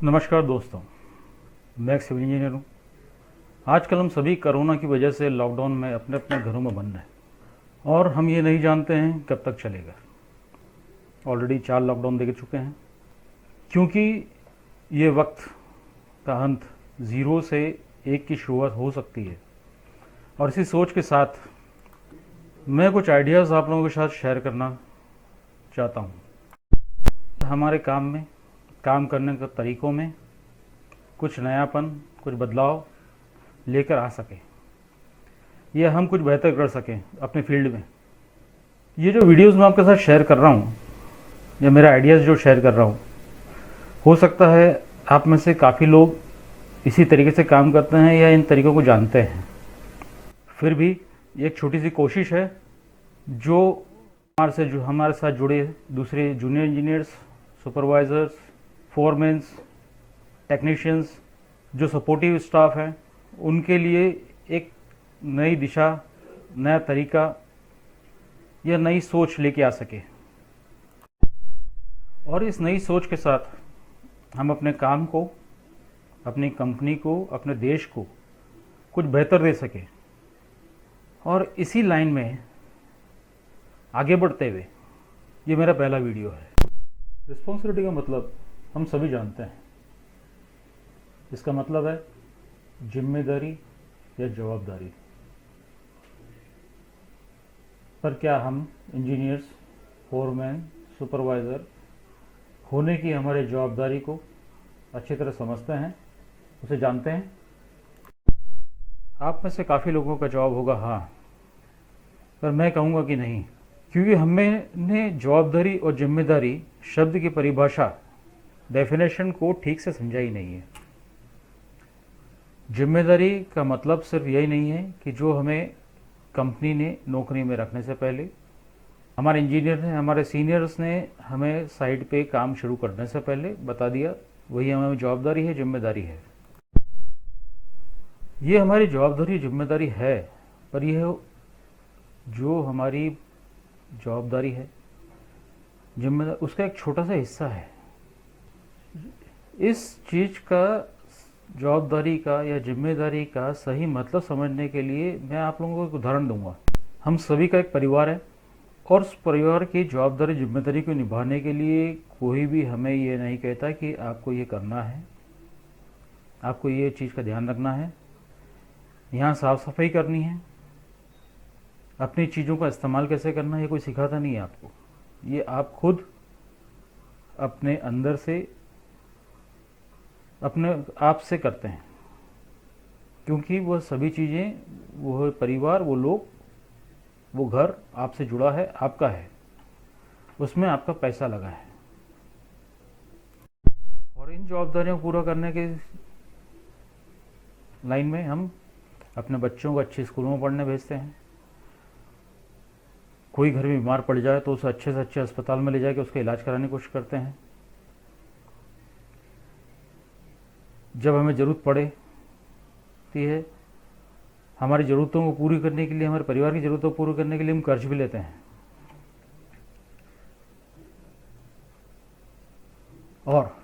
नमस्कार दोस्तों, मैं एक सिविल इंजीनियर हूँ। आजकल हम सभी कोरोना की वजह से लॉकडाउन में अपने अपने घरों में बंद हैं और हम ये नहीं जानते हैं कब तक चलेगा। ऑलरेडी 4 लॉकडाउन देख चुके हैं। क्योंकि ये वक्त का अंत 0 से 1 की शुरुआत हो सकती है, और इसी सोच के साथ मैं कुछ आइडियाज़ आप लोगों के साथ शेयर करना चाहता हूँ। हमारे काम में, काम करने के तरीक़ों में कुछ नयापन, कुछ बदलाव लेकर आ सके, या हम कुछ बेहतर कर सकें अपने फील्ड में। ये जो वीडियोस मैं आपके साथ शेयर कर रहा हूँ, या मेरा आइडियाज़ जो शेयर कर रहा हूँ, हो सकता है आप में से काफ़ी लोग इसी तरीके से काम करते हैं या इन तरीक़ों को जानते हैं। फिर भी ये एक छोटी सी कोशिश है जो हमारे साथ जुड़े दूसरे जूनियर इंजीनियर्स, सुपरवाइज़र्स, फोरमैन्स, टेक्नीशियंस, जो सपोर्टिव स्टाफ हैं, उनके लिए एक नई दिशा, नया तरीका या नई सोच लेके आ सके, और इस नई सोच के साथ हम अपने काम को, अपनी कंपनी को, अपने देश को कुछ बेहतर दे सके। और इसी लाइन में आगे बढ़ते हुए ये मेरा पहला वीडियो है। रिस्पॉन्सिबिलिटी का मतलब हम सभी जानते हैं। इसका मतलब है जिम्मेदारी या जवाबदारी। पर क्या हम इंजीनियर्स, फोरमैन, सुपरवाइज़र होने की हमारे जवाबदारी को अच्छी तरह समझते हैं, उसे जानते हैं? आप में से काफ़ी लोगों का जवाब होगा हाँ, पर मैं कहूँगा कि नहीं, क्योंकि हमने जवाबदारी और जिम्मेदारी शब्द की परिभाषा, डेफिनेशन को ठीक से समझा ही नहीं है। जिम्मेदारी का मतलब सिर्फ यही नहीं है कि जो हमें कंपनी ने नौकरी में रखने से पहले, हमारे इंजीनियर ने, हमारे सीनियर्स ने हमें साइट पे काम शुरू करने से पहले बता दिया, वही हमें जवाबदारी है, जिम्मेदारी है। ये हमारी जवाबदारी, जिम्मेदारी है, पर यह जो हमारी जवाबदारी है, जिम्मेदारी, उसका एक छोटा सा हिस्सा है। इस चीज़ का, जवाबदारी का या जिम्मेदारी का सही मतलब समझने के लिए मैं आप लोगों को एक उदाहरण दूंगा। हम सभी का एक परिवार है, और उस परिवार की जवाबदारी, जिम्मेदारी को निभाने के लिए कोई भी हमें ये नहीं कहता कि आपको ये करना है, आपको ये चीज़ का ध्यान रखना है, यहाँ साफ सफाई करनी है, अपनी चीज़ों का इस्तेमाल कैसे करना है, ये कोई सिखाता नहीं है आपको। ये आप खुद अपने अंदर से, अपने आप से करते हैं, क्योंकि वह सभी चीज़ें, वो परिवार, वो लोग, वो घर आपसे जुड़ा है, आपका है, उसमें आपका पैसा लगा है। और इन जवाबदारियों को पूरा करने के लाइन में हम अपने बच्चों को अच्छे स्कूलों में पढ़ने भेजते हैं। कोई घर में बीमार पड़ जाए तो उसे अच्छे से अच्छे अस्पताल में ले जाके उसका इलाज कराने की कोशिश करते हैं। जब हमें ज़रूरत पड़ती है, हमारी ज़रूरतों को पूरी करने के लिए, हमारे परिवार की ज़रूरतों को पूरी करने के लिए हम कर्ज भी लेते हैं। और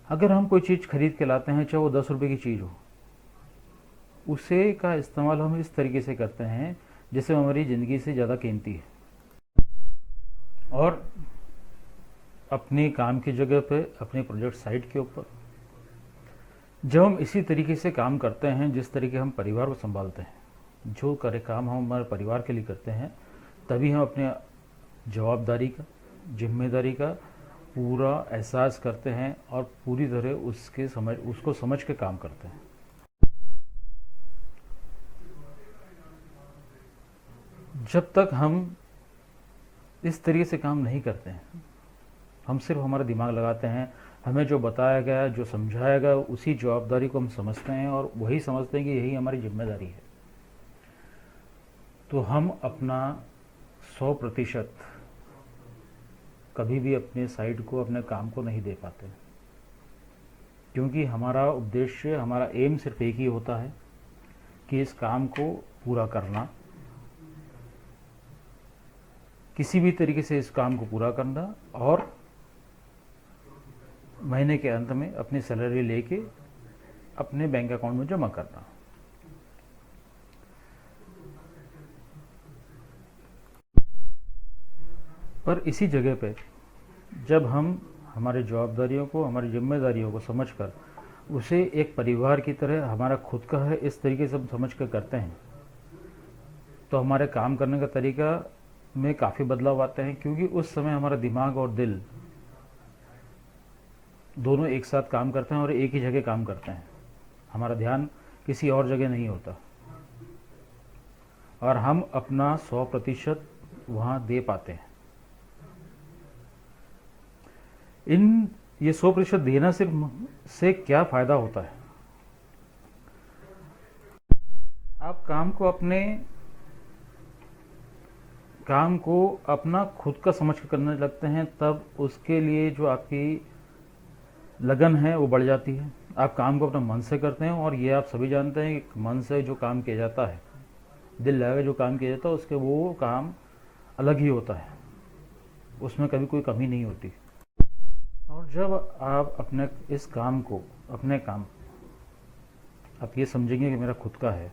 अगर हम कोई चीज़ खरीद के लाते हैं, चाहे वो 10 रुपये की चीज़ हो, उसे का इस्तेमाल हम इस तरीके से करते हैं जैसे हमारी ज़िंदगी से ज़्यादा कीमती है। और अपने काम की जगह पे, अपने प्रोजेक्ट साइट के ऊपर जब हम इसी तरीके से काम करते हैं, जिस तरीके हम परिवार को संभालते हैं, जो करे काम हम हमारे परिवार के लिए करते हैं, तभी हम अपने जवाबदारी का, जिम्मेदारी का पूरा एहसास करते हैं और पूरी तरह उसको समझ के काम करते हैं। जब तक हम इस तरीके से काम नहीं करते हैं, हम सिर्फ हमारा दिमाग लगाते हैं, हमें जो बताया गया, जो समझाया गया, उसी जवाबदारी को हम समझते हैं और वही समझते हैं कि यही हमारी जिम्मेदारी है, तो हम अपना 100% कभी भी अपने साइड को, अपने काम को नहीं दे पाते, क्योंकि हमारा उद्देश्य, हमारा एम सिर्फ एक ही होता है कि इस काम को पूरा करना, किसी भी तरीके से इस काम को पूरा करना और महीने के अंत में अपनी सैलरी लेके अपने बैंक अकाउंट में जमा करना। पर इसी जगह पे जब हम हमारी जवाबदारियों को, हमारी जिम्मेदारियों को समझकर उसे एक परिवार की तरह हमारा खुद का है इस तरीके से हम समझ कर करते हैं, तो हमारे काम करने का तरीका में काफ़ी बदलाव आते हैं, क्योंकि उस समय हमारा दिमाग और दिल दोनों एक साथ काम करते हैं और एक ही जगह काम करते हैं। हमारा ध्यान किसी और जगह नहीं होता और हम अपना 100% वहाँ दे पाते हैं। ये 100% देना से क्या फ़ायदा होता है? आप काम को अपना खुद का समझ कर करने लगते हैं, तब उसके लिए जो आपकी लगन है वो बढ़ जाती है। आप काम को अपना मन से करते हैं और ये आप सभी जानते हैं कि मन से जो काम किया जाता है, दिल लगा जो काम किया जाता है, उसके वो काम अलग ही होता है, उसमें कभी कोई कमी नहीं होती। और जब आप अपने इस काम को आप ये समझेंगे कि मेरा खुद का है,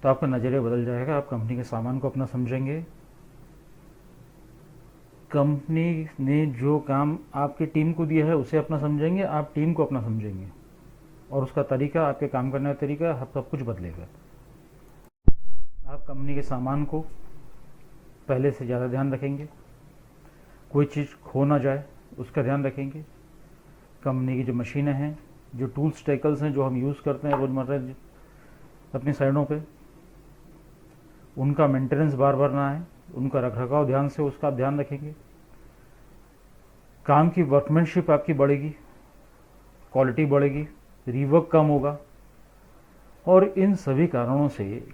तो आपका नज़रिया बदल जाएगा। आप कंपनी के सामान को अपना समझेंगे, कंपनी ने जो काम आपकी टीम को दिया है उसे अपना समझेंगे, आप टीम को अपना समझेंगे और उसका तरीका, आपके काम करने का तरीका, सब कुछ बदलेगा। आप कंपनी के सामान को पहले से ज़्यादा ध्यान रखेंगे, कोई चीज़ खो ना जाए उसका ध्यान रखेंगे। कंपनी की जो मशीनें हैं, जो टूल्स टेकल्स हैं जो हम यूज़ करते हैं रोज़मर्रा अपनी साइडों पे, उनका मेंटेनेंस बार बार ना आए, उनका रखरखाव ध्यान से उसका आप ध्यान रखेंगे। काम की वर्कमैनशिप आपकी बढ़ेगी, क्वालिटी बढ़ेगी, रीवर्क कम होगा। और इन सभी कारणों से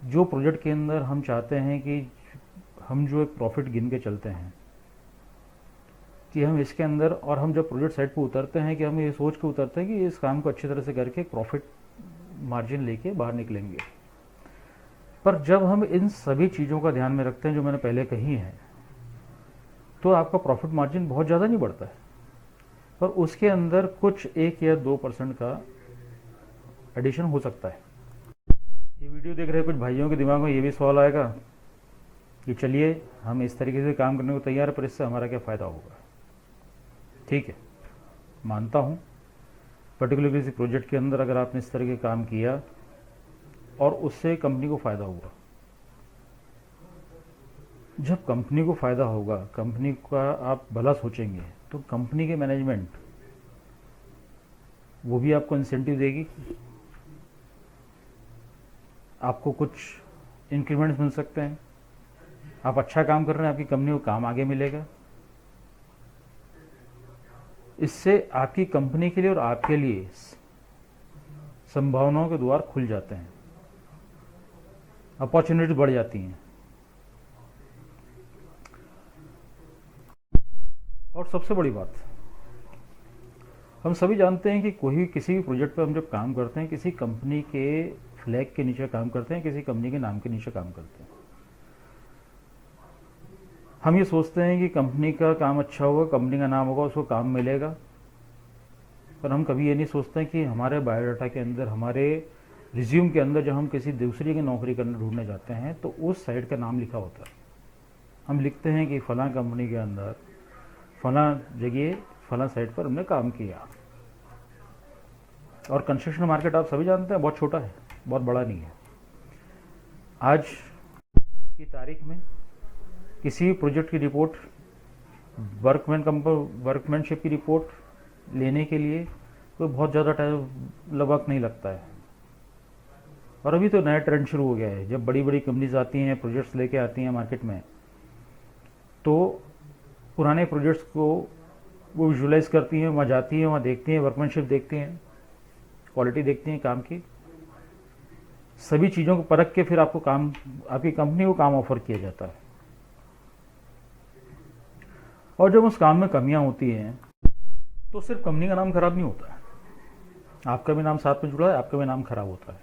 जो प्रोजेक्ट के अंदर हम चाहते हैं कि हम जो एक प्रॉफिट गिन के चलते हैं कि हम इसके अंदर, और हम जब प्रोजेक्ट साइट पे उतरते हैं कि हम ये सोच के उतरते हैं कि इस काम को अच्छी तरह से करके प्रॉफिट मार्जिन लेके बाहर निकलेंगे। पर जब हम इन सभी चीज़ों का ध्यान में रखते हैं जो मैंने पहले कही हैं, तो आपका प्रॉफिट मार्जिन बहुत ज़्यादा नहीं बढ़ता है, पर उसके अंदर कुछ 1 या 2% का एडिशन हो सकता है। ये वीडियो देख रहे कुछ भाइयों के दिमाग में ये भी सवाल आएगा कि चलिए हम इस तरीके से काम करने को तैयार है, पर इससे हमारा क्या फ़ायदा होगा? ठीक है, मानता हूँ पर्टिकुलर किसी प्रोजेक्ट के अंदर अगर आपने इस तरह के काम किया और उससे कंपनी को फ़ायदा हुआ, जब कंपनी को फ़ायदा होगा, कंपनी का आप भला सोचेंगे, तो कंपनी के मैनेजमेंट वो भी आपको इंसेंटिव देगी, आपको कुछ इंक्रीमेंट्स मिल सकते हैं। आप अच्छा काम कर रहे हैं, आपकी कंपनी को काम आगे मिलेगा। इससे आपकी कंपनी के लिए और आपके लिए संभावनाओं के द्वार खुल जाते हैं, अपॉर्चुनिटी बढ़ जाती हैं। और सबसे बड़ी बात, हम सभी जानते हैं कि किसी भी प्रोजेक्ट पर हम जब काम करते हैं, किसी कंपनी के फ्लैग के नीचे काम करते हैं, किसी कंपनी के नाम के नीचे काम करते हैं। हम ये सोचते हैं कि कंपनी का काम अच्छा होगा, कंपनी का नाम होगा, उसको काम मिलेगा, पर हम कभी ये नहीं सोचते हैं कि हमारे बायोडाटा के अंदर, हमारे रिज्यूम के अंदर जब हम किसी दूसरी की नौकरी करने ढूंढने जाते हैं तो उस साइट का नाम लिखा होता है। हम लिखते हैं कि फ़लाँ कंपनी के अंदर फ़लाँ जगह फ़लाँ साइट पर हमने काम किया। और कंस्ट्रक्शन मार्केट आप सभी जानते हैं बहुत छोटा है, बहुत बड़ा नहीं है। आज की तारीख में किसी भी प्रोजेक्ट की रिपोर्ट, वर्कमैनशिप की रिपोर्ट लेने के लिए कोई बहुत ज़्यादा टाइम वक्त नहीं लगता है। और अभी तो नया ट्रेंड शुरू हो गया है, जब बड़ी बड़ी कंपनीज आती हैं, प्रोजेक्ट्स लेके आती हैं मार्केट में, तो पुराने प्रोजेक्ट्स को वो विजुलाइज करती हैं, वहाँ जाती हैं, वहाँ देखती हैं, वर्कमैनशिप देखती हैं, क्वालिटी देखती हैं काम की, सभी चीज़ों को परख के फिर आपकी कंपनी को काम ऑफर किया जाता है। और जब उस काम में कमियां होती हैं तो सिर्फ कंपनी का नाम खराब नहीं होता है, आपका भी नाम साथ में जुड़ा है, आपका भी नाम खराब होता है।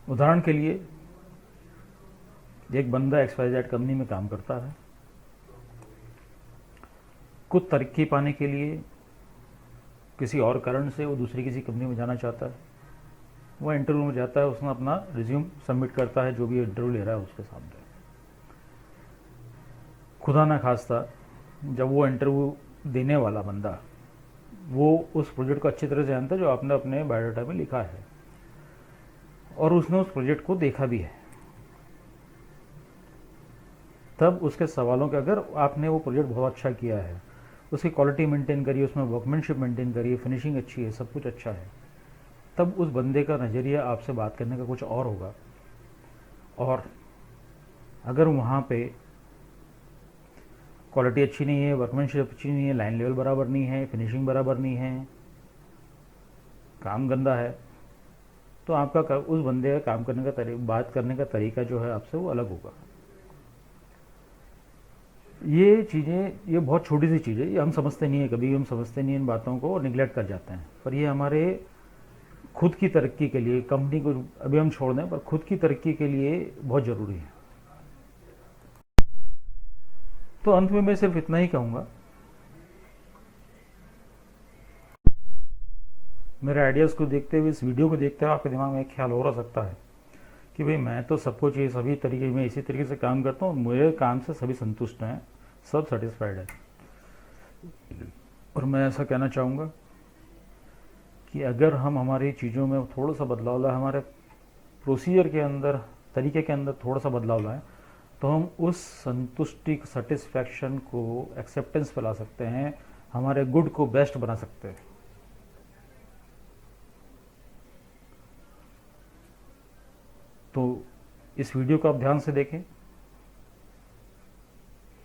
उदाहरण के लिए एक बंदा XYZ कंपनी में काम करता है, कुछ तरक्की पाने के लिए किसी और कारण से वो दूसरी किसी कंपनी में जाना चाहता है। वो इंटरव्यू में जाता है, उसने अपना रिज्यूम सबमिट करता है जो भी इंटरव्यू ले रहा है उसके सामने। खुदा ना खास्ता जब वो इंटरव्यू देने वाला बंदा वो उस प्रोजेक्ट को अच्छी तरह से जानता है जो आपने अपने बायोडाटा में लिखा है, और उसने उस प्रोजेक्ट को देखा भी है, तब उसके सवालों के, अगर आपने वो प्रोजेक्ट बहुत अच्छा किया है, उसकी क्वालिटी मेंटेन करी, उसमें वर्कमैनशिप मेंटेन करी, फिनिशिंग अच्छी है, सब कुछ अच्छा है, तब उस बंदे का नज़रिया आपसे बात करने का कुछ और होगा। और अगर वहाँ पे क्वालिटी अच्छी नहीं है, वर्कमैनशिप अच्छी नहीं है, लाइन लेवल बराबर नहीं है, फिनिशिंग बराबर नहीं है, काम गंदा है, तो आपका उस बंदे का काम करने का बात करने का तरीका जो है आपसे वो अलग होगा। ये चीज़ें, ये बहुत छोटी सी चीज़ है, ये हम समझते नहीं है, कभी हम समझते नहीं इन बातों को और निगलेक्ट कर जाते हैं, पर ये हमारे खुद की तरक्की के लिए, कंपनी को अभी हम छोड़ दें, पर खुद की तरक्की के लिए बहुत ज़रूरी है। तो अंत में मैं सिर्फ इतना ही कहूँगा, मेरे आइडियाज़ को देखते हुए, इस वीडियो को देखते हुए आपके दिमाग में एक ख्याल हो रह सकता है कि भाई मैं तो सबको चाहिए, सभी तरीके में इसी तरीके से काम करता हूँ, मेरे काम से सभी संतुष्ट हैं, सब सेटिस्फाइड है। और मैं ऐसा कहना चाहूँगा कि अगर हम हमारी चीज़ों में थोड़ा सा बदलाव लाए, हमारे प्रोसीजर के अंदर, तरीके के अंदर थोड़ा सा बदलाव लाएं, तो हम उस संतुष्टि, सेटिस्फैक्शन को, एक्सेप्टेंस पे ला सकते हैं, हमारे गुड को बेस्ट बना सकते हैं। तो इस वीडियो को आप ध्यान से देखें,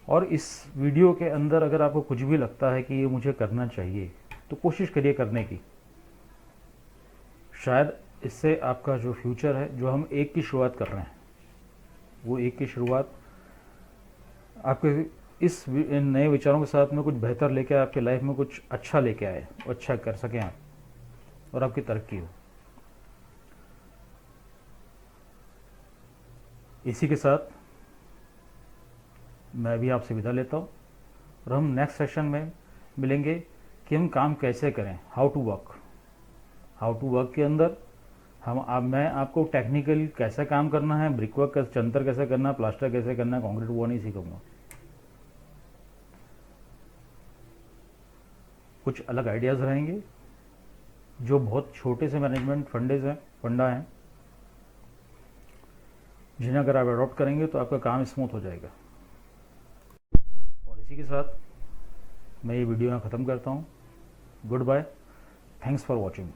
और इस वीडियो के अंदर अगर आपको कुछ भी लगता है कि ये मुझे करना चाहिए, तो कोशिश करिए करने की। शायद इससे आपका जो फ्यूचर है, जो हम एक की शुरुआत कर रहे हैं, वो एक की शुरुआत आपके इस नए विचारों के साथ में कुछ बेहतर लेके आए, आपके लाइफ में कुछ अच्छा लेके आए, अच्छा कर सकें आप, और आपकी तरक्की हो। इसी के साथ मैं भी आपसे विदा लेता हूँ, और हम नेक्स्ट सेशन में मिलेंगे कि हम काम कैसे करें, हाउ टू वर्क के अंदर मैं आपको टेक्निकल कैसे काम करना है, ब्रिक वर्क, चंतर कैसे करना है, प्लास्टर कैसे करना है, कंक्रीट, वो नहीं सिखाऊंगा। कुछ अलग आइडियाज़ रहेंगे जो बहुत छोटे से मैनेजमेंट फंडा हैं, जिन्हें अगर आप अडॉप्ट करेंगे तो आपका काम स्मूथ हो जाएगा। और इसी के साथ मैं ये वीडियो यहाँ ख़त्म करता हूँ। Goodbye, thanks for watching.